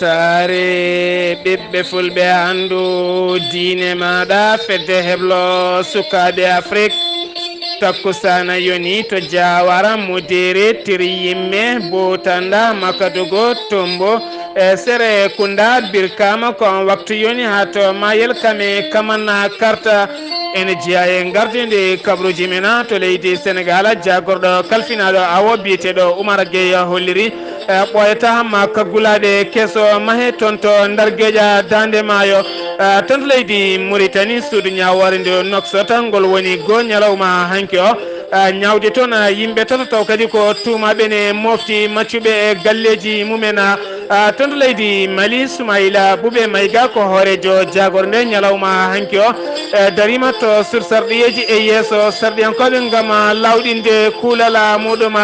tare ɓiɓɓe fulɓe andu diine maɗa fedde heblo sukaɓe Afrique takkusana yoni to Jawara Mudere tiri yimme Botanda Makadogo Tombo sere kunda Birkama kon waktu yoni hato mayel kame kamana karta ene jiya e gardinde kabruji mena to leydi Sénégal jagorɗo kalfinaɗo awo biyeteɗo Oumar Gueye holliri ɓoyata ma kaggulade keso mahe tonto dargueja dande maayo tonto leydi Mauritanie suudu ñawore nde noksota ngol woni go ñalawma hanki o ñawde toon yimɓe toto taw kadi ko tumaɓe ne mofti maccuɓe e galleji mumen tonto leydi Mali Soumaïla Boubé Maïga ko hoorejo jagor nde ñalawma hanki o darima to sur sarɗiyeji e yeeso sarɗiyankoɓe gam lawɗinde kuulala muɗum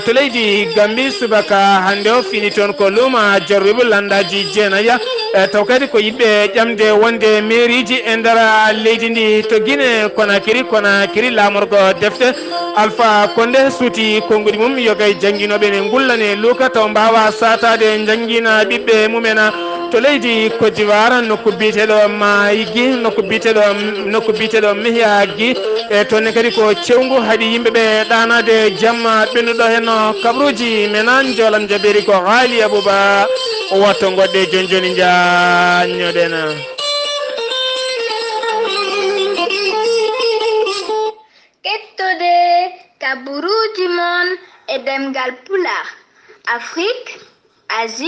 to leydi Gambie subaka hande o fini toon ko luuma jarruɓe landaji jeenaya taw kadi ko yiɓɓe ƴamde wonde mairie ji e nder leydi ndi to Guinée Conakry lamorgo defte Alpha Condé suuti konngudi mum yogay jangguinoɓe ne gullane luuka taw mbawa satade jangguina ɓiɓɓe mumena to leydi Côte d'Ivoire nokku biteɗo Mayigui nokku biteɗo Mehiyagui e toonne kadi ko cewgu haaɗi yimɓeɓe ɗanade jamma ɓennuɗo hen kabruji menan jolam jaɓeri ko haali Abouba watto goɗɗe joni joni jañoɗena kettode kaburuji mon e demgal pulaar Afrique, Asie,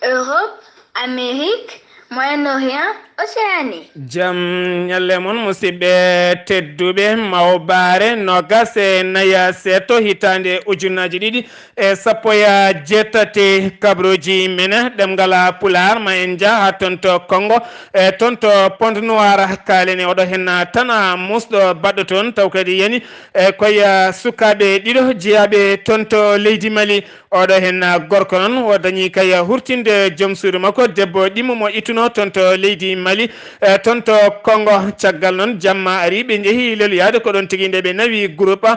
Europe, Amérique, Moyen-Orient, Océanie. Jam ñalle mon musidɓe tedduɓe mawbare nogas e naya seeto hitande ujunnaji ɗiɗi e sappo e jeetati kabruji mene ɗemgal pular ma en jaa ha tonto Congo e tonto Pointe Noire kalene oɗo hen tana musɗo baɗɗo toon taw kadi yani e koye sukaɓe ɗiɗo jeeyaɓe tonto leydi Mali oɗo hen gorko noon o dañi kay hurtinde joom suudu makko debbo ɗimmomo ittuno tonto leydi Mali tonto Congo caggal noon jamma ari ɓe jeehi leluyade ko ɗon tigui nde ɓe nawi groupe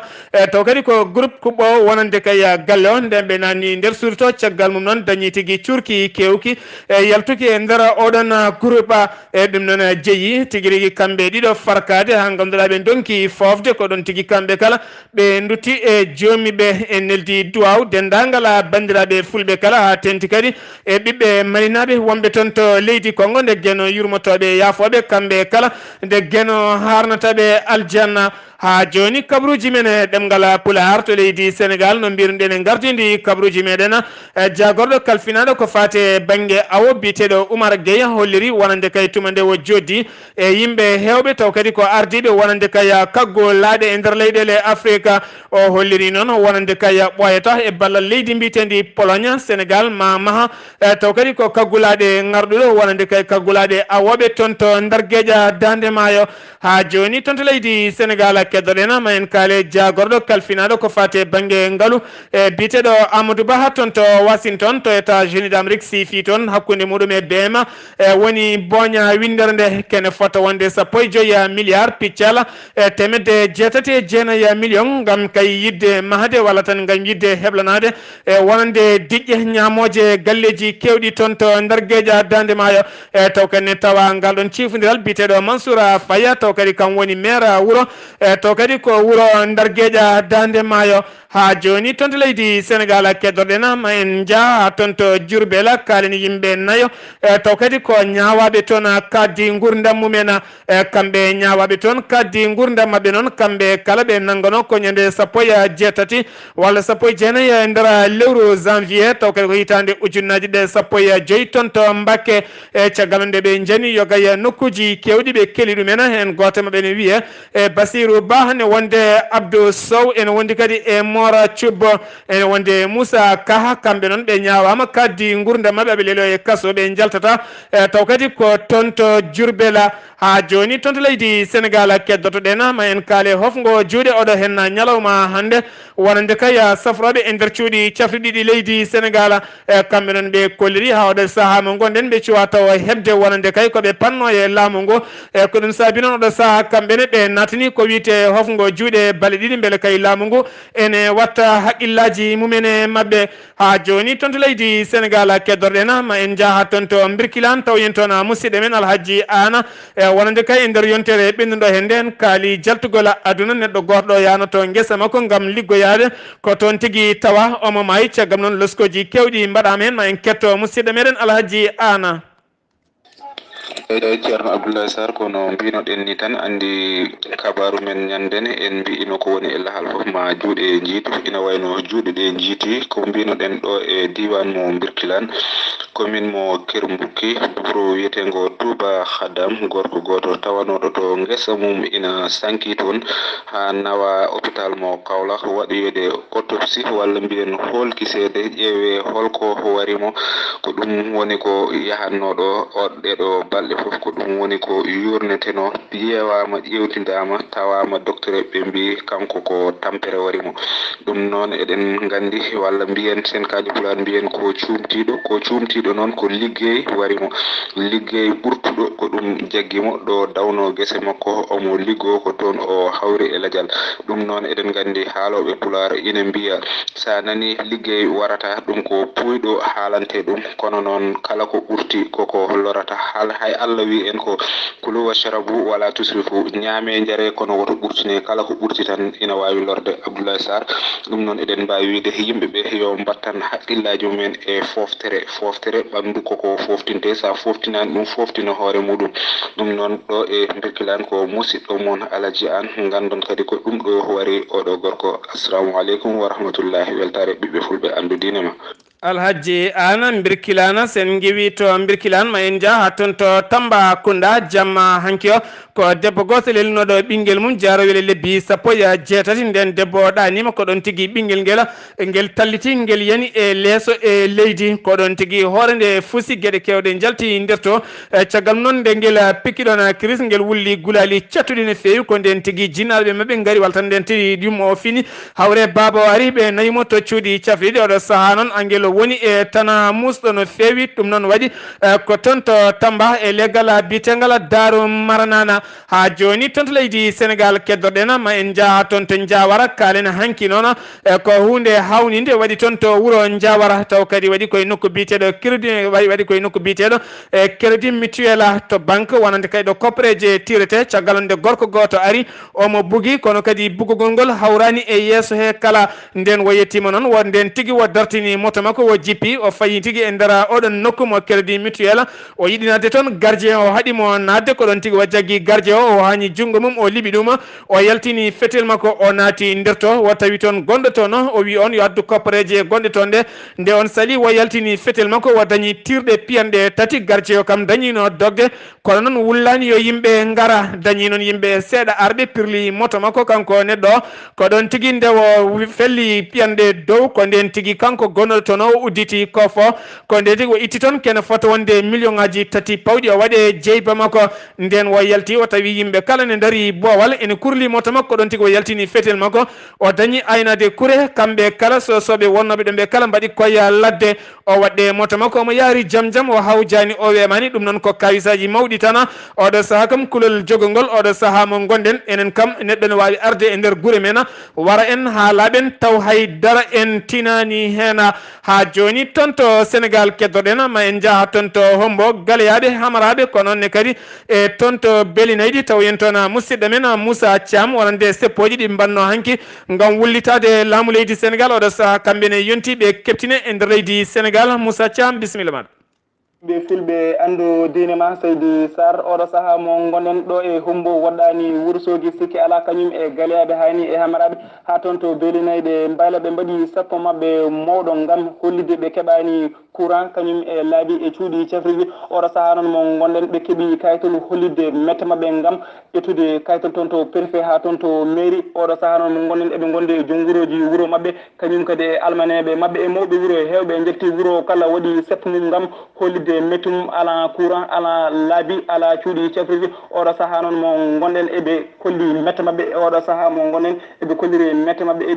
taw kadi ko groupe kuɓɓo wonande kay galle o nden ɓe nanni nder suudu to caggal mum noon dañi tigui curki kewki e yaltuki e nder oɗon groupe e ɗum noon jeeyi tigui rigui kamɓe ɗiɗo farkade ha ganduɗa ɓe donki fofde ko ɗon tigui kamɓe kala ɓe dutti e jomiɓe e neldi duwaw dendagal bandiraɓe fulɓe kala ha tenti kadi e ɓiɓɓe malinaɓe wonɓe toon to leydi Congo nde gueno yurmotoɓe yafoɓe kamɓe kala nde gueno harnataɓe aljanna ha joni kabruji men e ɗemgal pular to leydi Sénégal no mbirɗen e gardidi kabruji meɗen jagorɗo kalfinaɗo ko fate banggue awo biteɗo Oumar Gueye holliri wonande kay tuma nde o joddi e yimɓe hewɓe taw kadi ko ardiɓe wonande kay kaggo laaɗe e nder leyɗele Afrique o holliri noon wonande kay ɓoyata e ballal leydi mbitendi Pologne Sénégal ma maha taw kadi ko kaggulaɗe garɗuɗo wonande kay kaggulaɗe awoɓe toon to dargueja dande maayo ha joni toon to leydi Sénégal keddoɗena ma en kaale jagorɗo kalfinaɗo ko fate banggue ngaalu e biteɗo Amadou Ba ha toon to Washington to États-Unis d'Amérique sifi toon hakkude muɗum e BM e woni boña windere nde kene fota wonde sappo e joyi milliard piccala e temedde jeetati e jeenayi million gam kay yidde mahade walla tan gam yidde heblanade e wonande diƴƴe ñamoje galleji kewɗi toon to dargueja dande maayo e taw kadi tawa ngal ɗon cifodiral biteɗo Mansoura Faye taw kadi kam woni maire wuuro e to kadi ko wuuro dargueja dande maayo ha joni toon to leydi Sénégal keddoɗena ma en jaa toon to Diourbel kaleni yimɓe nayo e taw kadi ko ñawaɓe toon kaddi gurdam mumen e kamɓe ñawaɓe toon kaddi gurdam mabɓe noon kamɓe kala ɓe nanggano ko ñande sappo e jeetati walla sappo e jeenayi e nder lewru janvier taw kadi ko hitande ujunnaji ɗe sappo e joyyi toon to Mbacké e caggal nde ɓe jani yogay nokkuji kewɗi ɓe keeli ɗumen hen goto maɓɓe ne wiye e Basirou Ba ne wonde Abdou Sow ene wondi kadi e Mora Thioub ene wonde Moussa Ka kamɓe noon ɓe ñawama kaddi gurdam mabɓe ɓe leelo e kaso ɓe jaltata taw kadi ko toon to Diourbel ha joni toon to leydi Sénégal keddotoɗen ma en kaale hofgo juuɗe oɗo hen ñalawma hande wonande kay safroɓe e nder cuuɗi cafriɗiɗi leydi Sénégal e kamɓe noon ɓe kolliri ha oɗo saaha mo gonɗen ɓe cuwa taw hebde wonande kay koɓe panno e laamu ngo e ko ɗum saabi noon oɗo saaha kamɓene ɓe natani ko wiyete wonte hofgo juuɗe bale ɗiɗi beele kay laamu ngu ene watta haqqillaji mumene mabɓe ha joni toon to leydi Sénégal keddorɗen ma en jaaha toon to Birkilane taw yen toon musidɗo men Alhaji Ana wonande kay e nder yontere ɓennuɗo hen nden kaali jaltugol aduna neɗɗo goto yanoto guesa makko gam liggoyade ko toon tigui tawa omo maayi caggal noon loskoji kewɗi mbaɗama hen ma en ketto musidɗo meɗen Alhaji Ana. Ceerno Abdoulaye Sarr kono mbinoɗen ni tan andi kabaru men ñanden en mbiino ko woni e lahal fof ma juuɗe jiitu ina wayno juuɗe ɗe jiiti ko mbinoɗen ɗo e diwan mo Birkilane commune mo Kermbukki wuro wiyetengo Touba Khadam gorko goto tawanoɗo to ngesa mum ina sanki toon ha nawa hôpital mo Kaolack waɗoyede autopsie walla mbiyen holki seede ƴeewe holko warimo ko ɗum woni ko yahannoɗo ɗeɗo balɗe fof ko ɗum woni ko yurneteno ƴeewama ƴewtidama tawama docteur ɓe mbi kanko ko tampere warimo ɗum noon eɗen gandi walla mbiyen sen kaji pulan mbiyen ko cumtiɗo noon ko liggey warimo liggey ɓurtuɗo ko ɗum jaggimo ɗo dawno guese makko omo liggo ko toon o hawri e ladial ɗum noon eɗen gandi haaloɓe pular ina mbiya sa nani liggey warata ɗum ko puyɗo haalante ɗum kono noon kala ko ɓurti koko lorata hay Allah wi en ko kulu washrabu wala tusrifu ñaame jare kono woto ɓurtine kala ko ɓurti tan ina wawi lorde Abdoulaye Sarr ɗum noon eɗen mbawi wiide yimɓeɓe yo mbattan haqqillaji mumen e foftere ɓandu koko foftinte sa foftinani ɗum foftina hoore muɗum ɗum noon ɗo e Birkilane ko musidɗo moon Alhaji An gandon kadi ko ɗum ɗo wari oɗo gorko. Assalamu aleykum wa rahmatullahi weltare ɓiɓɓe fulɓe andudine ma. Alhaji Ana Birkilane sen giwi to Birkilane ma en jaa ton to Tambacounda jamma hanki o ko debbo goto lelnoɗo ɓinguel mum jaarowele lebbi 17 nden debbo ɗanima ko ɗon tigui ɓinguel ngel talliti ngel yani e leeso e leydi ko ɗon tigui hoore nde fuusi gueɗe kewɗe jalti nder to caggal noon nde ngel pikkiɗon crise ngel wulli gulali cattuɗi no fewi ko nden tigui jinnaɓe mabɓe gaari walla tan nden tigui ɗum o fini hawre baba o ari ɓe nayimo to cuuɗi cafriɗi oɗo saaha noon angel woni e tana musɗo no fewi ɗum noon waɗi ko toon to Tamba e leggal bitegal Daaru Maranana ha joni toon to leydi Sénégal keddorɗen ma en jaaha toon to Diawara kalen hanki noon ko hunde hawnide waɗi toon to wuuro Diawara taw kadi waɗi koye nokku biteɗo crédit waɗi koye nokku biteɗo e crédit mutuel to banque wonande kay ɗo koppareje tirete caggal nde gorko goto ari omo bugui kono kadi bugugol ngol hawrani e yesso he kala nden wo yettima noon wo nden tigui wo dartini moto makko wo jippi o fayi tigui e nder oɗon nokku mo crédit mutuel o yiɗi nadde toon gardien o haɗimo nadde ko ɗon tigui o jaggui gardien o hañi junggo mum o liɓi ɗum o yaltini fetel makko o naati nder to wo tawi toon gonɗo toon o wi on yo addu koppareje gonɗe toon nde on sali wo yaltini fetel makko o dañi tirɗe piyanɗe tati gardien o kam dañino dogde kono noon wullani yo yimɓe gara dañi noon yimɓe seeɗa arɓe pirli moto makko kanko neɗɗo ko ɗon tigui nde o felli piyanɗe dow ko nden tigui kanko gonɗo toon o udditi kofo ko nde tigui o itti toon kene fota wonde million ngaji tati pawɗi o waɗe jeyba makko nden wo yalti o tawi yimɓe kala ne daari boowal ene kurli moto makko ɗon tigui o yaltini fetel makko o dañi aynade kuure kamɓe kala sosoɓe wonnoɓe ɗo ɓe kala mbaɗi koye ladde o waɗɗe moto makko omo yaari jaam o hawjani o wemani ɗum noon ko kawisaji mawɗi tan oɗo saaha kam kulol jogolngol oɗo saaha mo gonɗen enen kam neɗɗo ne wawi arde e nder guure men wara en ha laaɓen taw haydara en tinani hen ha joni toon to Sénégal keddorɗen ma en jaaha toon to Hombo Galeyaɓe Hamaraɓe ko noonne kadi e toon to Belinaydi taw yen toon musidɗo men Moussa Thiam wonande seppoji ɗi mbanno hanki gam wullitade laamu leydi Sénégal oɗo saaha kamɓene yontiɓe keptine e nder leydi Sénégal Moussa Thiam bisimilla maɗa. ɓe filɓe andu diine ma Seydi Sarr oɗo saaha mo gonɗen ɗo e Hombo woɗɗani Wourossogui sikki ala kañum e Galeyaɓe hani e Hamaraɓe ha toon to Belinayɗe Mbayla ɓe mbaɗi sappo mabɓe mawɗo gam hollide ɓe keɓani courant kañum e laabi e cuuɗi cafriji oɗo saaha noon mo gonɗen ɓe keeɓi kayitol hollidde mette mabɓe gam ƴettude kayitol toon to préfet ha toon to mairie oɗo saaha noon mo gonɗen eɓe gonde e jongguroji wuuro mabɓe kañum kadi e almaneɓe mabɓe e mawɓe wuuro hewɓe jetti wuuro kala waɗi seppo mum gam hollidde mettum ala courant ala laabi ala cuuɗi cafriji oɗo saaha noon mo gonɗen eɓe kolli mette mabɓe oɗo saaha mo gonɗen eɓe kolliri mette mabɓe e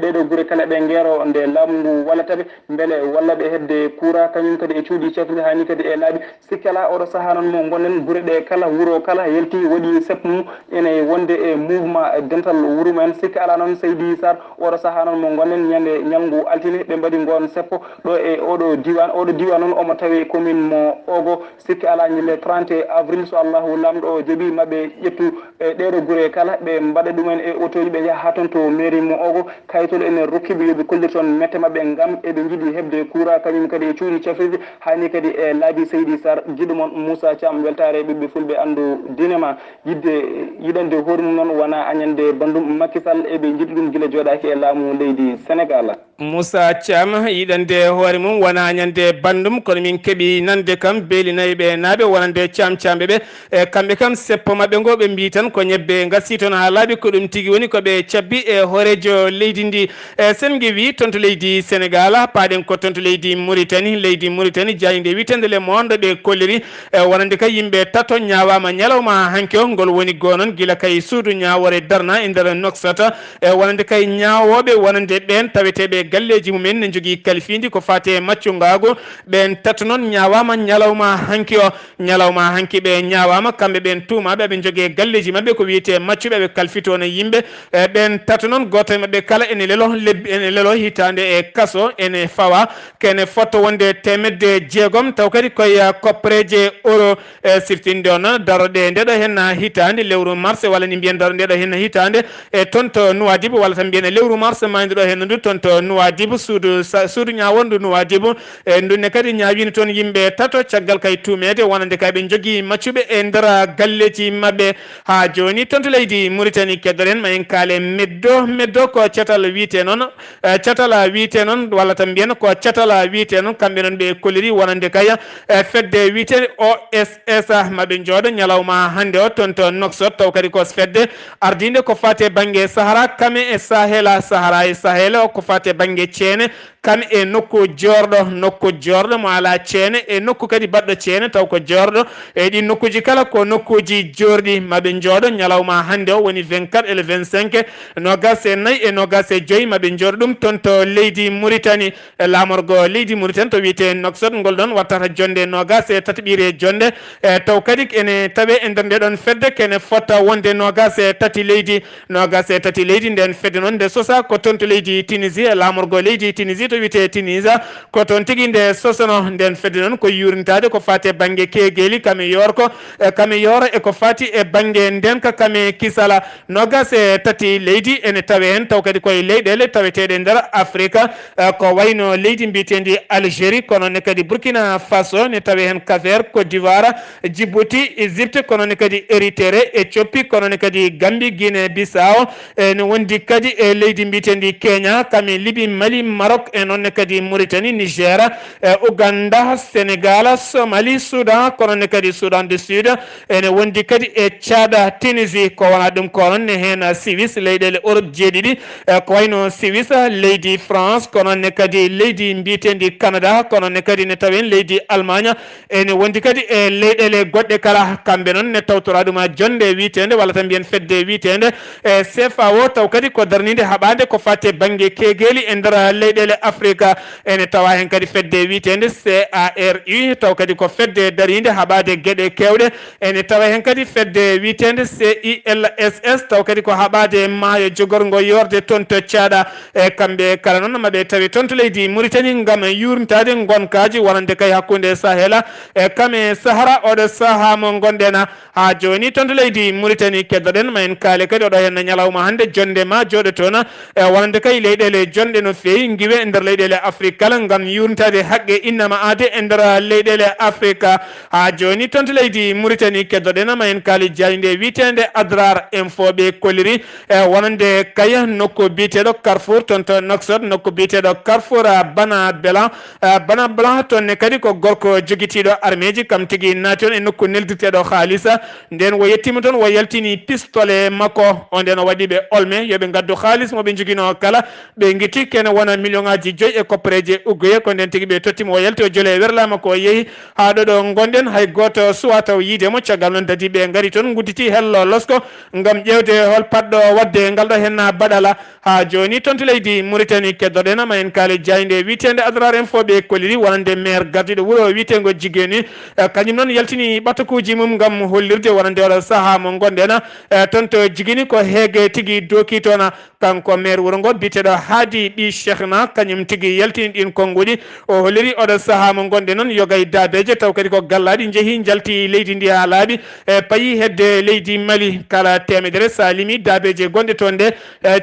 ɗeɗo guure kala ɓe guero nde laamu ngu wallataɓe beele walla ɓe hedde hebde kura kañum kadi e cuuɗi cefde hani kadi e laaɓi sikkala oɗo saaha noon mo gonen guure ɗe kala wuuro kala yalti waɗi sepp mum ene wonde e mouvement dental wuuro men sikki ala noon Seydi Sarr oɗo saaha noon mo gonen ñande ñalngu altine ɓe mbaɗi gon seppo ɗo e oɗo diwan noon omo tawi commune mo Ogo sikki ala ñande 30 avril so allahu lamɗo jaaɓi maɓe ƴettu ɗeɗo guure kala ɓe mbaɗa ɗumen e auto ji ɓe jaaha ha toon to mairie mo Ogo kayitol ene rokkiɓe yooɓe kollir toon mette maɓɓe gam eɓe jiiɗi hebde coura kañum kadi e cuuɗi cafrirde hani kadi e laabi Seydi Sarr jiɗo moon Moussa Thiam weltare ɓiɓɓe fulɓe andu dinema yiɗande hoore mum noon wona añande bandum Macky Sall eɓe jiiɗi ɗum guila jooɗaki e laamu leydi Sénégal. Moussa Thiam yiɗande hoore mum wona añande bandum kono min keeɓi nande kam beelinayi ɓe naaɓe wonande camcamɓe ɓe e kamɓe kam seppo mabɓe ngo ɓe mbi tan ko ñebbe gasi toon ha laaɓi ko ɗum tigui woni koɓe cabbi e hoorejo leydi ndi e sen guewi toon to leydi Sénégal paaɗen ko toon to leydi Mauritanie jayide witende le monde ɓe kolliri e wonande kay yimɓe tato ñawama ñalawma hanke o ngol woni gonon guila kay suudu ñawore darna e nder noksata e wonande kay ñawoɓe wonande ɓen taweteɓe galleji mumen ne jogui kalifidi ko fate maccugago ɓen tato noon ñawama ñalawma hanki o ñalawma hanki ɓe ñawama kamɓe ɓen tuumaɓe ɓe jogui galleji mabɓe ko wiyete maccuɓe ɓe kalfitono yimɓe ɓen tato noon goto e mabɓe kala ene lelo hitande e kaso ene fawa kene fotto wonde temedde jeegom taw kadi koye koppareje euro sirtinde o noon daroɗe ndeɗo hen hitande lewru mars walla ni mbiyen daro ndeɗo hen hitande e toon to Nouadhibou walla tan mbiyen lewru mars mayduɗo hen ndu toon to Nouadhibou suudu ñawondu Nouadhibou e ndunne kadi ñawino toon yimɓe tato caggal kay tumede wonande kay ɓe jogui maccuɓe e nder galleji mabɓe ha joni toon to leydi Mauritanie keddoren ma en kaale meddo ko catal wiite noon walla tan mbiyen ko catal wiite noon kamɓe noon ɓe kolliri wonande kay fedde wiite OSS maɓe jooɗo ñalawma hande o toon to Nouakchott taw kadi ko fedde ardinde ko fate banggue Sahara kame e Sahel o ko fate banggue ceene kame e nokku jorɗo mo ala ceene e nokku kadi baɗɗo ceene taw ko jorɗo e ɗi nokkuji kala ko nokkuji jorɗi maɓe jooɗo ñalawma hande o woni 24 et le 25 nogas e nayyi e nogas e joyyi maɓe jooɗo ɗum toon to leydi Mauritanie lamorgo leydi Mauritanie to wiyete Nouakchott ngol ɗon wattata jonde nogas e tati ɓiire jonde taw kadi ene tawe e nder nde ɗon fedde kene fotta wonde nogas e tati leydi nden fedde noon nde sosa ko toon to leydi Tunisie e lamorgo leydi Tunisie to wiyete Tunisia ko toon tigui nde sosono nden fedde noon ko yurnitade ko fati e banggue kegueli kame yorko kame yoro e ko fati e banggue ndenka kame kisala nogas e tati leydi ene tawe hen taw kadi koye leyɗele taweteɗe nder Afrique ko wayno leydi mbitendi Algérie kono ne kadi Burkina Faso ne tawe hen Cap-Vert Côte d'Ivoire Djibouti Égypte kono ne kadi Érythrée Éthiopie kono ne kadi Gambie Guinée Bissau ne wondi kadi e leydi mbitendi Kenya kame Libye Mali Maroc e noonne kadi Mauritanie Niger Ouganda Sénégal Somalie Soudan kono ne kadi Soudan du Sud ene wondi kadi e Tchad Tunisie ko wona ɗum ko noon ne hen Suisse leyɗele Europe jeeɗiɗi ko wayno Suisse leydi France kono ne kadi leydi mbitendi Canada kono ne kadi ne tawen leydi Allemagne ene wondi kadi e leyɗele goɗɗe kala kamɓe noon ne tawtora ɗum jonde witende walla tan mbiyen fedde witende e CFAO taw kadi ko darnide haɓade ko fatte banggue kegueli e nder leyɗele Afrique ene tawa hen kadi fedde witende CARU taw kadi ko fedde darinde haɓade gueɗe kewɗe ene tawa hen kadi fedde witende CILSS taw kadi ko haɓade maayo jogorgo yorde toon to Tchad e kamɓe kala noon maɓe tawi toon to leydi Mauritanie gam yurnitade gonkaji wonande kay hakkude Sahel e kame Sahara oɗo saaha mo gonɗen ha joni toon to leydi Mauritanie keddoɗen ma en kaale kadi oɗo hen ñalawma hande jonde ma jooɗo toon e wonande kay leyɗele jonɗe no fewi guiwe e nder leyɗele Afrique kala gam yurnitade haqqe innama ade e nder leyɗele Afrique ha joni toon to leydi Mauritanie keddoɗen ma en kaali jayide witende Adrar info ɓe kolliri e wonande kay nokku biteɗo Carrefour toon to Nouakchott nokku biteɗo Carrefour Bana Blanc toon ne kadi ko gorko joguitiɗo armeji kam tigui naati on e nokku neldirteɗo haalisa nden wo yettima toon wo yaltini pistolet makko o nden o waɗiɓe olme yooɓe gaddu haalis moɓe joguino kala ɓe guitti kene wona million ngaji 5 e koppareje uggoye ko nden tigui ɓe tottima o yalti o joole e werlama ko yeehi ha ɗo gonɗen hay goto suwa taw yiidemo caggal noon dadi ɓe gaari toon gudditi hello hello losko ngam ƴewde hol padɗo wadde ngal ɗo henna baɗala ha joni toon to leydi Mauritanie keddoɗen ma en kaali jayde witende adrar en foɓe kolliri wonande maire gardiɗo wuuro witego jigeni kañum noon yaltini ɓatakuji mum ngam hollirde wonande oɗo saaha mo gonɗen toon to jigini ko heege tigui doki toon kanko maire wuuro ngo biteɗo haadi ɗi cheikhna kañum tigui yaltini ɗin konguɗi o holliri oɗo saaha mo gonɗe noon yogay dabeje taw kadi ko gallaɗi jeehi jalti leydi ndi ha laaɓi payi hedde leydi Mali kala temedere sa limi dabeje gonɗe toon nde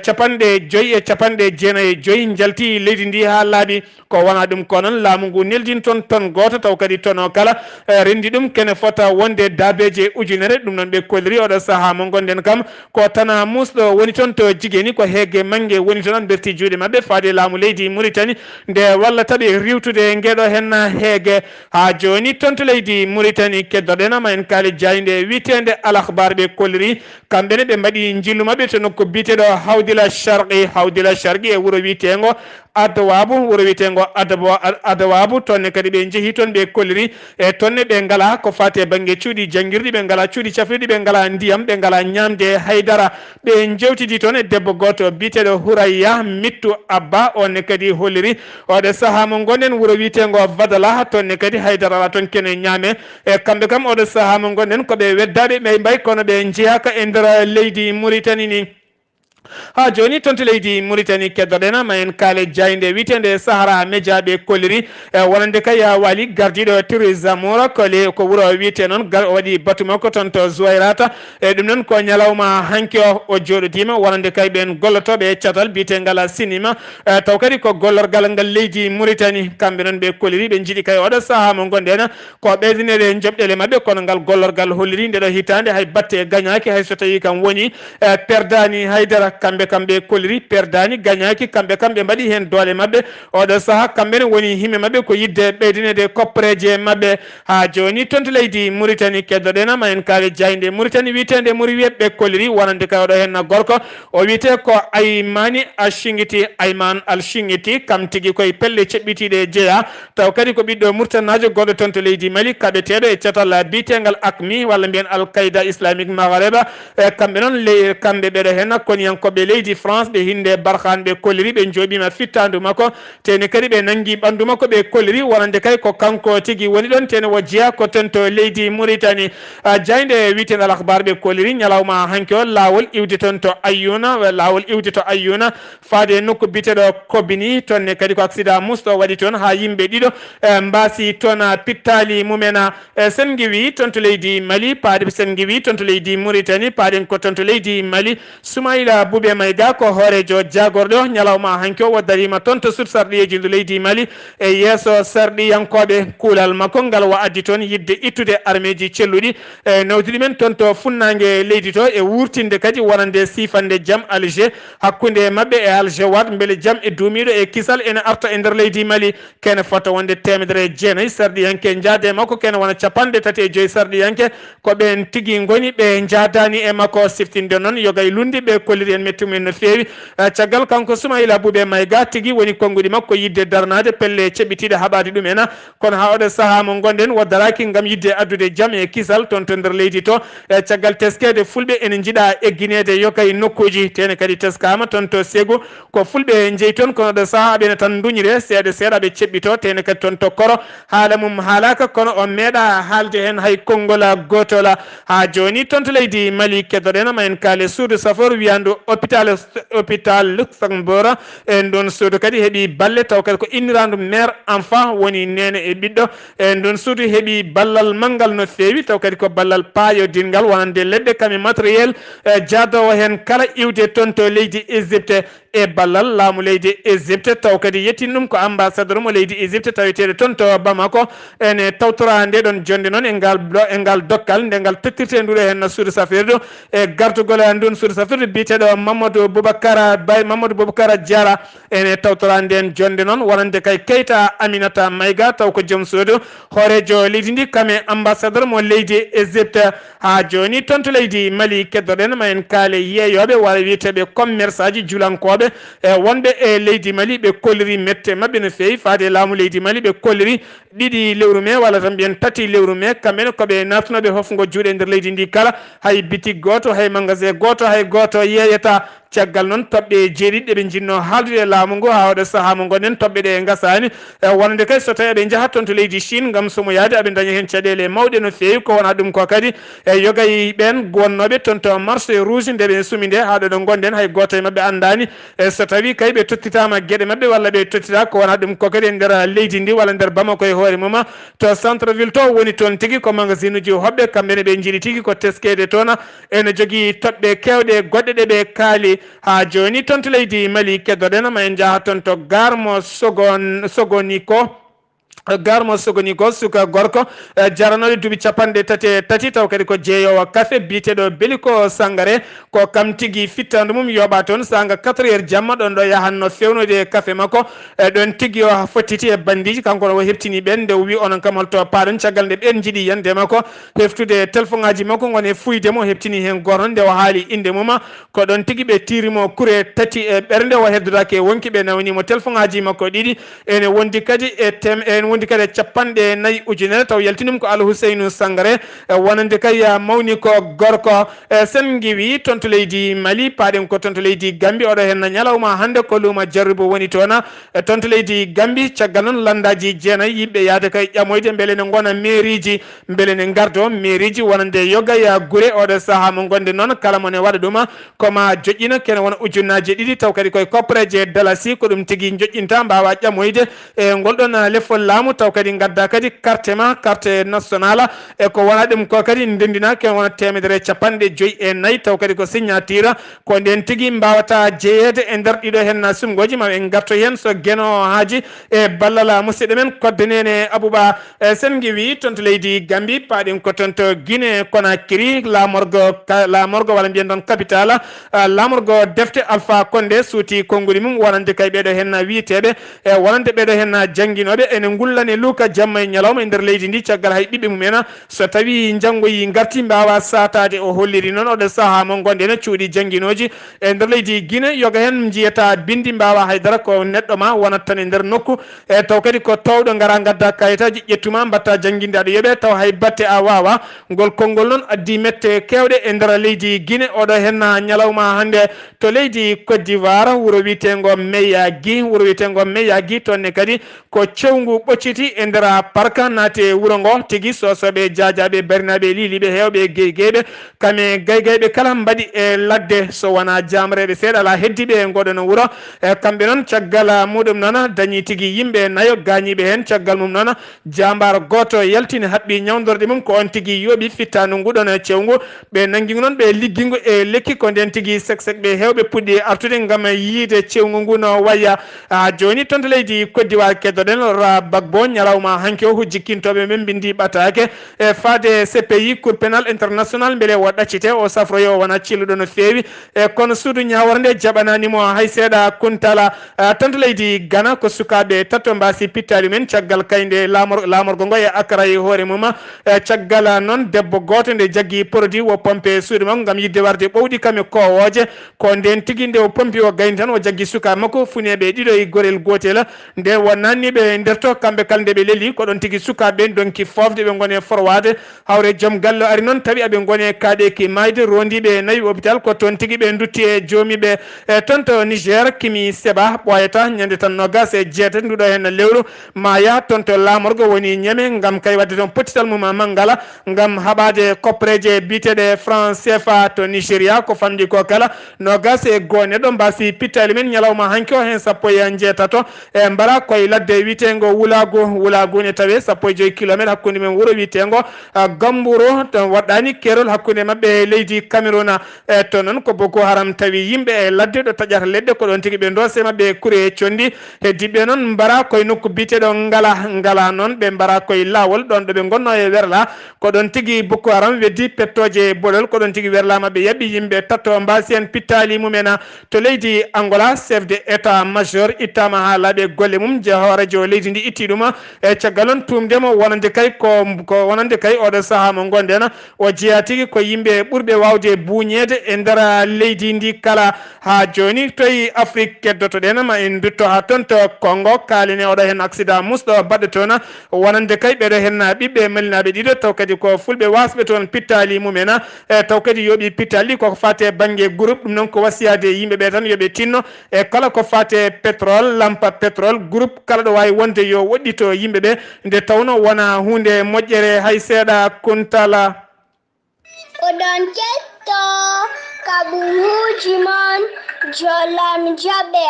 capanɗe joyyi e capanɗe jeenayyi e joyyi jalti leydi ndi ha laaɓi ko wona ɗum ko noon laamu ngu neldin toon tonne goto taw kadi tonne o kala rendi ɗum kene fota wonde dabeje ujunere ɗum noon ɓe kolliri oɗo saaha mo gonɗen kam ko tana musɗo woni toon to jigeni ko heege manggue woni toon berti juuɗe mabɓe faade laamu leydi Mauritanie nde wallataɓe riwtude ngeɗo henna heege ha joni toon to leydi Mauritanie keddoɗen ma en kaali jayde witende Al Akhbar ɓe kolliri kamɓene ɓe mbaɗi jillu mabɓe to nokku biteɗo Hawdila Sharqi e wuuro witego Adawabu wuro witego Adawabu tonne kadi ɓe jeehi toon ɓe kolliri e tonne ɓe ngala ko fate banggue cuuɗi janguirɗi ɓe ngala cuuɗi cafrirɗi ɓe ngala ndiyam ɓe ngala ñamde haydara ɓe jewtidi toon e debbo goto biteɗo Houraya Mittu Abba onne kadi holliri oɗo saaha mo gonɗen wuuro witego Vadala tonne kadi haydara ala toon kene ñaame e kamɓe kam oɗo saaha mo gonɗen koɓe weddaɓe ɓe mbay kono ɓe jeeyaka e nder leydi Mauritanie ni ha joni toon to leydi Mauritanie keddoɗen ma en kaale jayde witende Sahara Média ɓe kolliri wonande kay waali gardiɗo Tirizamoura ko wuuro wiyete noon o waɗi batu makko toon to Zouayrata e ɗum noon ko ñalawma hanki o joɗotima wonande kay ɓen gollotoɓe catal bitegal sinima taw kadi ko gollorgal ngal leydi Mauritanie kamɓe noon ɓe kolliri ɓe jiiɗi kay oɗo saaha mo gonɗen ko ɓeydinede joɓɗele mabɓe kono ngal gollorgal holliri ndeɗo hitande hay batte gagnaki hay so tawi kam woni perdani haydara kamɓe kolliri perdani gagnaki kamɓe mbaɗi hen doole mabɓe oɗo saaha kamɓene woni himɓe mabɓe ko yidde ɓeydinede koppareje mabɓe ha joni toon to leydi Mauritanie keddoɗen ma en kaali jayde Mauritanie witende muri wiyeɓe kolliri wonande kay oɗo hen gorko o wiyete ko Ayman Al Shingiti kam tigui koye pelle ceɓɓitiɗe jeeya taw kadi ko ɓiɗɗo murtanajo goɗɗo toon to leydi Mali kaɓeteɗo e catal bitegal AQMI walla mbiyen Al-Qaïda islamique maghreba kamɓe noon kamɓe ɓeɗo hen koniyankoɓe leydi France ɓe hinde Barkhane ɓe kolliri ɓe jooɓima fittandu makko tene kadi ɓe nangui ɓandu makko ɓe kolliri wonande kay ko kanko tigui woni ɗon tene wo jeeya ko ton to leydi Mauritanie jayde witende Al Akhbar ɓe kolliri ñalawma hanki o lawol iwde toon to Ayyuna faade nokku biteɗo Kobini tonne kadi ko accident musɗo waɗi toon ha yimɓe ɗiɗo mbasi toon pittali mumena sen giwi toon to leydi Mali paade sen giwi toon to leydi Mauritanie paaɗen ko toon to leydi Mali Soumaïla Boubé Maïga ko hoorejo jagorɗo ñalawma hanki o darima toon to sud sarɗiyeji ndu leydi Mali e yeeso sarɗiyankoɓe kuulal makko ngal wa addi toon yidde ittude armeji celluɗi e nawdiɗi men toon to funnague leydi to e wurtinde kadi wonande sifande jaam Alger hakkude mabɓe e Alger wat beele jaam e duumiɗo e kisal ene arta e nder leydi Mali kene fota wonde temedere jeenayyi sarɗiyanke jaade makko kene wona capanɗe tati e joyyi sarɗiyanke ko ɓen tigui goni ɓe jadani e makko siftinde noon yogay lundi ɓe kolliri en mettimumen no fewi caggal kanko Soumaïla Boubé Maïga tigui woni konguɗi makko yidde darnade pelle ceɓɓitiɗe haɓade ɗumen kono ha oɗo saaha mo gonɗen waddaraki gam yidde addude jaam e kisal toon to nder leydi to e caggal teskede fulɓe ene jiiɗa egguinede yokay nokkuji tene kadi teskama toon to Ségou ko fulɓe jeeyi toon kono ɗo saaha ɓene tan duñire seeɗa ɓe ceɓɓito tene kadi toon to Koro haala mum haalaka kono o meeɗa haalde hen hay konngol gotol ha joni toon to leydi Mali keddoɗen ma en kaale suudu safar wiyandu hôpital Luxembourg e ɗon suudu kadi heeɓi balle taw kadi ko innirandu mère enfant woni nene e ɓiɗɗo e ɗon suudu heeɓi ballal manggal no fewi taw kadi ko ballal paayodingal wonande leɗɗe kami matériel jaadowo hen kala iwde toon to leydi Égypte e ballal laamu leydi Égypte taw kadi yettin ɗum ko ambassadeur mo leydi Égypte taweteɗo toon to Bamako ene tawtora nde ɗon jonde noon e ngal dokkal nde ngal tottirte nduɗo hen suudu safirdu e gardugol ndun suudu safirdu biteɗo Mamadou Boubacara Diara ene tawtoranden jonde non wonande kay Keita Aminata Mayga taw ko jom sodo horejo leydi ndi kame ambassadeur mo leydi Égypte ha joni tonto leydi Mali keddoɗen ma en kaale yeeyoɓe wara wiyeteɓe commerce aji julankoɓe wonɓe e leydi Mali ɓe kolliri mette mabɓe no fewi faade laamu leydi Mali ɓe kolliri ɗiɗi lewru me walla tan mbiyen tati lewru me kamɓene koɓe nattunoɓe hofgo juuɗe e nder leydi ndi kala hay bitik goto hay magasin goto hay goto yeeyata caggal noon toɓɓe jeeɗiɗi ɓe jinno haaldude laamu ngu ha waɗa saaha mo gonɗen toɓɓe ɗe gasani wonde kadi so tawi eɓe jahat toon to leydi Chine gam somoyade aɓe daña hen caɗele mawɗe no fewi ko wona ɗum ko kadi yogay ɓen wonnoɓe toon to marché rouge nde ɓe suumi nde ha ɗo ɗo gonɗen hay goto e mabɓe andani so tawi kay ɓe tottitama gueɗe mabɓe walla ɓe tottita ko wona ɗum ko kadi e nder leydi ndi walla nder Bamako e hoore mum to centre ville to woni toon tigui ko magasin uji hoɓɓe kamɓene ɓe jiiɗi tigui ko teskede toon ene jogui toɓɓe kewɗe goɗɗe ɗe ɓe kaali ha joni toon to leydi Mali keddoɗen ma en jaaha toon to garmo sogoni ko suka gorko jaranoɗe duuɓi capanɗe tati taw kadi ko jeeyowo café biteɗo Beliko Sangare ko kam tigui fittandu mum yoɓa toon sanga 4h jamma ɗon ɗo yahanno fewnode café makko ɗon tigui o fottiti e bandiji kanko o heftini ɓen nde wi onon kam holto paɗon caggal nde ɓen jiiɗi yande makko heftude téléphone ngaji makko gone fuydemo heftini hen goto nde o haali inde mum ko ɗon tigui ɓe tirimo kure tati e ɓernde o heddotake wonki ɓe nawanimo téléphone ngaji makko ɗiɗi ene wondi kadi wondi kadi capanɗe 4 ujunere taw yaltinum ko Alhousseynou Sangare wonande kay mawni ko gorko sen giwi toon to leydi Mali paɗen ko toon to leydi Gambie oɗo hen ñalawma hande ko luuma jarrubo woni toon toon to leydi Gambie caggal noon landaji jeenayyi yimɓe yaade kay ƴamoyde beele ne gona mairie ji beele ne gardo mairie ji wonande yogaya guure oɗo saaha mo gonde noon kala mone waɗa ɗum koma joƴƴina kene wona ujunnaji ɗiɗi taw kadi koye koppareje dalasi ko ɗum tigui joƴƴinta mbawa ƴamoyde e ngolɗon lefol laamu taw kadi gadda kadi carte ma carte nationale e ko wona ɗum ko kadi ndendina ken wona 154 taw kadi ko signature ko nden tigui mbawata jeeyede e nder ɗiɗo hen sumgoji ma en garto hen so gueno haaji e ballala musidɗo men koddenene Abouba sen giwi toon to leydi Gambie paɗen ko toon to Guinée Conakry lamorgo walla mbiyen ɗon capital lamorgo defte Alpha Condé suuti konnguli mum wonande kay ɓeɗo hen wiyeteɓe e wonande ɓeɗo hen jangguinoɓe ene gullani luka jamma e ñalawma e nder leydi ndi caggal hay ɓiɓɓe mumen so tawi janggoyi garti mbawa satade o holliri noon oɗo saaha mo gonɗen cuuɗi jangguinoji e nder leydi Guinée yoga hen jiyata bindi mbawa haydara ko neɗɗo ma wonat tan e nder nokku e taw kadi ko towɗo gara gadda kayitaji ƴettuma mbatta jangguinde aɗa yoɓe taw hay batte a wawa ngol konngol noon addi mette kewɗe e nder leydi Guinée oɗo hen ñalawma hande to leydi Côte d'Ivoire wuuro wiyetego Meyagui tonne kadi ko cewgu ɓocciti e nder parka naate wuuro ngo tigui sosoɓe jajaɓe barinaɓe liiliɓe hewɓe gueygueyɓe kame gaygayɓe kala mbaɗi e ladde so wona jamreɓe seeɗa ala heddiɓe e ngoɗon wuuro e kamɓe noon caggal muɗum noon dañi tigui yimɓe nayo gañiɓe hen caggal mum noon jambar goto yaltini haɓɓi ñawdorde mum ko on tigui yooɓi fittanu nguɗon cewgu ɓe nanggui noon ɓe ligguigu e lekki ko nden tigui ɓe hewɓe puɗɗi artude gam yiide cewgu ngu no waya joni toon to leydi Côte d'Ivoire keddoɗen Gbagbo ñalawma hanki o jikkintoɓe men bindi ɓatake e faade CPI cour pénal international beele wo ɗaccite o safroyo wona cilluɗo no fewi e kono suudu ñaworde jaɓananimo hay seeɗa kuntala tan to leydi Ghana ko sukaɓe tatto mbasi pittali men caggal kayde lamorgo ngo e Accra e hoore mum caggal noon debbo goto nde jaggui produit wo pompe suudu makko gam yidde warde ɓowɗi kame kowoje ko nden tigui nde o pompi o gayni tan o jaggui suka makko funeɓe ɗiɗo e gorel gotel nde wo nanniɓe nder to kamɓe kala nde ɓe leeli ko ɗon tigui sukaɓe donki fofde ɓe gone forwade hawre joom galle ari noon tawi aɓe gone kaɗeki mayde rondiɓe nayi hôpital ko toon tigui ɓe dutti e jomiɓe e toon to Niger Kimi Seba ɓoyata ñande tan nogas e jeetati nduɗo hen lewru ma yaha toon to lamorgo woni ñame gam kay wadde toon pottital mum mangala gam haɓade koppareje biteɗe franc CFA to Nigéria ko famdi ko kala nogas e goo neɗɗo mbasi pittali men ñalawma hanki o hen sappo e jeetato e mbara koye ladde witego wulago wulagu ne tawe sappo e joyi kilométre hakkude men wuuro witengo Gamburo to waɗani kerol hakkude mabɓe leydi Cameroun to non ko Boko Haram tawi yimɓe e ladde ɗo taƴata leɗɗe ko ɗon tigui ɓe dose mabɓe kure condi heddiɓe noon mbara koye nokku biteɗo ngala noon ɓe mbara koye lawol ɗon ɗo ɓe gonno e werla ko ɗon tigui Boko Haram weddi pettoje bolol ko ɗon tigui werla mabɓe yaɓɓi yimɓe tatto mbasi en pittali mumen to leydi Angola chef de état major ittama ha laaɓe golle mum horejo leydi ndi itti ɗum e caggal on tumdemo wonande kay ko wonande kay oɗo saaha mo gonden o jeeya tigui ko yimɓe ɓurɓe wawde buñede e nder leydi ndi kala ha joni toyi Afrique keddotoɗen ma en dutto ha toon to Congo kaline oɗo hen accident musɗo baɗɗo toon wonande kay ɓeɗo hen ɓiɓɓe malinaɓe ɗiɗo taw kadi ko fulɓe wasɓe toon pittali mumen e taw kadi yooɓi pittali koko fate banggue groupe ɗum noon ko wasiyade yimɓeɓe tan yooɓe tinno e kala ko fate pétrole lampa pétrole groupe kala ɗo wawi wonde yo woɗɗito yimɓeɓe nde tawno wona hunde moƴƴere hay seeɗa Kuntala oɗon ketto kaɓuruji mon jolam jaɓe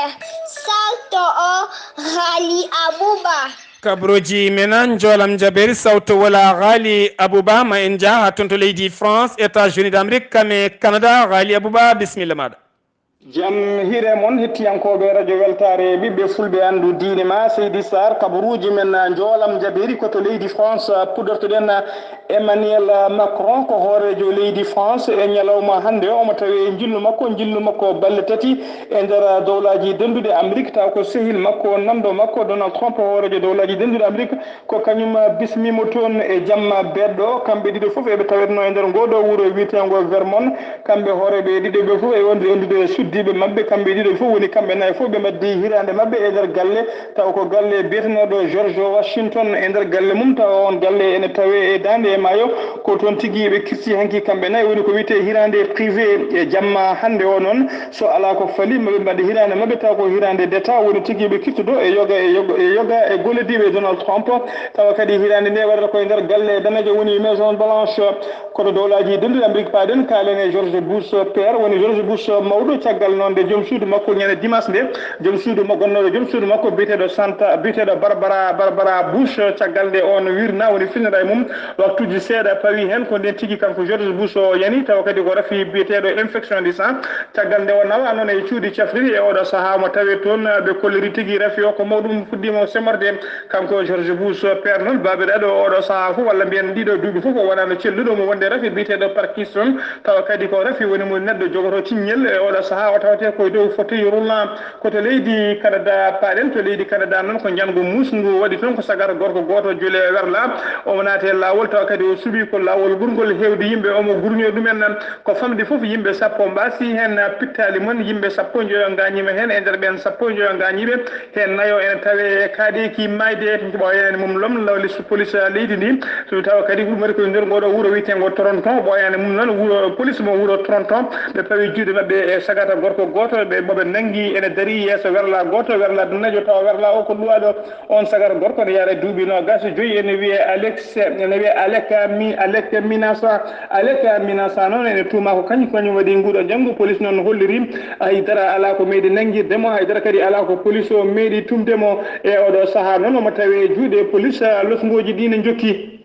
salto o Ghali Abouba kabroji mena jolam jaberi sawto wala Ghali Abouba ma en jaa ha toon to leydi France États-Unis d'Amérique kame Canada Ghali Abouba bisimilla maɗa jam hire moon hettiyankoɓe radio weltare ɓiɓɓe fulɓe andu diine ma Seydi Sarr kabaruji men joolam jaberi koto leydi France puɗɗortoɗen Emmanuel Macron ko hoorejo leydi France e ñalawma hande omo tawi jillu makko balle tati e nder dowlaji dendude Amérique taw ko sehil makko namdo makko Donald Trump hoorejo dowlaji dendude Amérique ko kañum bismimo toon e jamma beɗɗo kamɓe ɗiɗo foof eɓe tawetno e nder ngoɗo wuuro wiyetengo Vermont kamɓe hooreɓe ɗiɗo ɓe foof e wondude suddiɓe mabɓe kamɓe ɗiɗo fof woni kamɓe nayyi fof ɓe mbaddi hirande mabɓe e nder galle taw ko galle biyeteneɗo George Washington e nder galle mum taw on galle ene tawe e dande e maayo ko toon tigui ɓe kirsi hanki kamɓe nayyi woni ko wiyete hirande privé e jamma hande o noon so ala ko faali maɓe mbadde hirande mabɓe taw ko hirande d'état woni tigui ɓe kirtudo e yoga e gollodiɓe Donald Trump tawa kadi hirande nde waɗata koye nder galle danejo woni Maison Blanche kono dowlaji dendude Amérique paɗen kalen e George Bush père woni George Bush mawɗo caggal noon de joom suudu makko ñande dimanche nde joom suudu mo gonnoɗo joom suudu makko biteɗo Barbara Bush caggal nde on wirna woni finnoɗa e mum waktuji seeɗa pawi hen ko nden tigui kanko George Bush o yani tawa kadi ko rafi biteɗo infection du sang caggal nde o nawa noon e cuuɗi cafriri e oɗo saaha mo tawi toon ɓe kolliri tigui rafi o ko mawɗum fuɗɗimo semorde kanko George Bush père noon baɓeɗe ɗo oɗo saaha fof walla mbiyen ɗiɗo duuɓi fof o wonano celluɗo mo wonde rafi biteɗo Parkinson tawa kadi ko rafi woni mo neɗɗo jogoto tiññel e oɗo saaha o tawate koye dow fauteuil roulant koto leydi Canada paɗen to leydi Canada noon ko jango musngu waɗi toon ko sagara gorko goto juule werla omo naate lawol tawa kadi o suuɓi ko lawol ɓurgol hewde yimɓe omo gurño ɗumen ko famde foof yimɓe sappo mbasi hen pittali moon yimɓe sappo joyo gañima hen e nder ɓen sappo joyo gañiɓe hen nayo ene tawe kaaɗeki mayde ɓoyani mum lom lawli police leydi ndi so tawa kadi ɗum waɗi koye nder ngoɗo wuuro wiyetego Toronto ɓoyani mum noon wuuro police mo wuuro Toronto ɓe pawi juuɗe mabɓe e sagata gorko goto ɓe moɓe nanggui ene daari yesso werla goto werla nejo tawa werla o ko ɗuwaɗo on sagata gorko ne yaara duuɓi nogas joyyi ene wiye Alec Minasa noon ene tuuma ko kañum waɗi nguɗo janggo police noon holliri haydara ala ko meeɗi nanguirdemo haydara kadi ala ko police o meeɗi tumdemo e oɗo saaha noon omo tawe juuɗe police losgoji ɗi ne jokki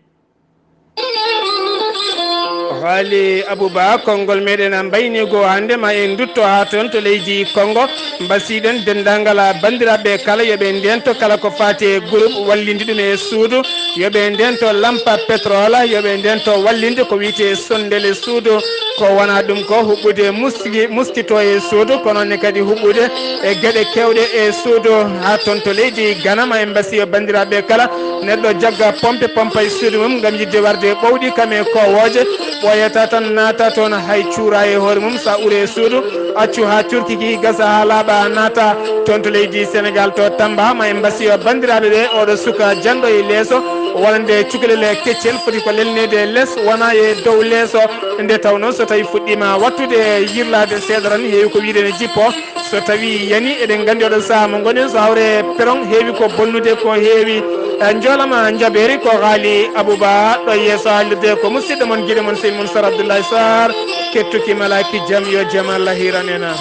Ghali Abouba konngol meɗen mbaynigo hannde ma en dutto ha toon to leydi Congo mbasiɗen dendagal bandiraɓe kala yoɓe ndento kala ko fate groupe wallinde ɗum e suudu yoɓe ndento lampa pétrole yoɓe ndento wallinde ko wiyete sondele suudu ko wona ɗum ko huɓɓude muskito e suudu ko noonne kadi huɓɓude e gueɗe kewɗe e suudu ha toon to leydi Ghana ma en mbasi bandiraɓe kala neɗɗo jagga pompa e suudu mum gam yidde warde ɓowɗi kame kowoje ɓoyata tan naata toon hay cuura e hoore mum sa ɓuuri e suudu accu ha curkiki gasa ha laaɓa naata toon to leydi Sénégal to Tamba ma en mbasi bandiraɓe ɓe oɗo suka janɗo e leeso wonande cukalel keccel foti ko lelnede less wona e dow leeso nde tawno so tawi fuɗɗima wattude yirlade seeɗa tan heewi ko wiide ne jippo so tawi yani eɗen gandi oɗo saaha mo gonen so hawre peron heewi ko bonnude ko heewi joolama jaɓeri ko Ghali Abouba ɗo yeeso haalirde ko musidɗo moon guiɗe moon seydi moon Sar Abdoulaye Sarr kettuki malaki jaam yo jaam Allah hiranena